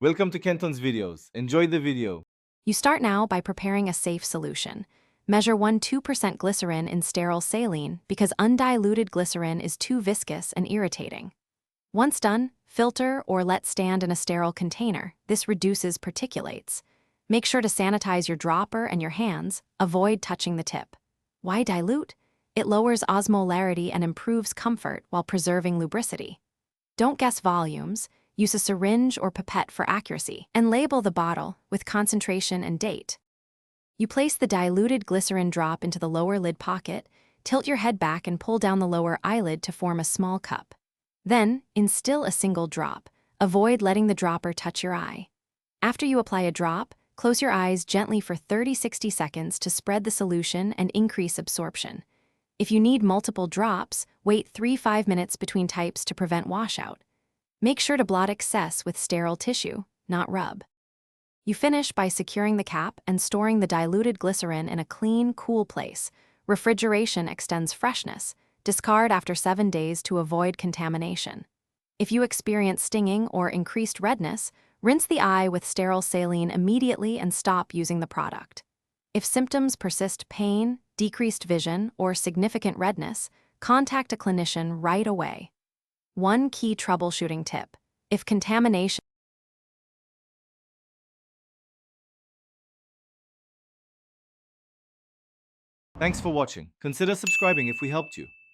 Welcome to Kenton's videos. Enjoy the video. You start now by preparing a safe solution. Measure 2% glycerin in sterile saline because undiluted glycerin is too viscous and irritating. Once done, filter or let stand in a sterile container. This reduces particulates. Make sure to sanitize your dropper and your hands. Avoid touching the tip. Why dilute? It lowers osmolarity and improves comfort while preserving lubricity. Don't guess volumes. Use a syringe or pipette for accuracy, and label the bottle with concentration and date. You place the diluted glycerin drop into the lower lid pocket, tilt your head back and pull down the lower eyelid to form a small cup. Then, instill a single drop. Avoid letting the dropper touch your eye. After you apply a drop, close your eyes gently for 30-60 seconds to spread the solution and increase absorption. If you need multiple drops, wait 3-5 minutes between types to prevent washout. Make sure to blot excess with sterile tissue, not rub. You finish by securing the cap and storing the diluted glycerin in a clean, cool place. Refrigeration extends freshness. Discard after 7 days to avoid contamination. If you experience stinging or increased redness, rinse the eye with sterile saline immediately and stop using the product. If symptoms persist, pain, decreased vision, or significant redness, contact a clinician right away. One key troubleshooting tip: if contamination Thanks for watching. Consider subscribing if we helped you.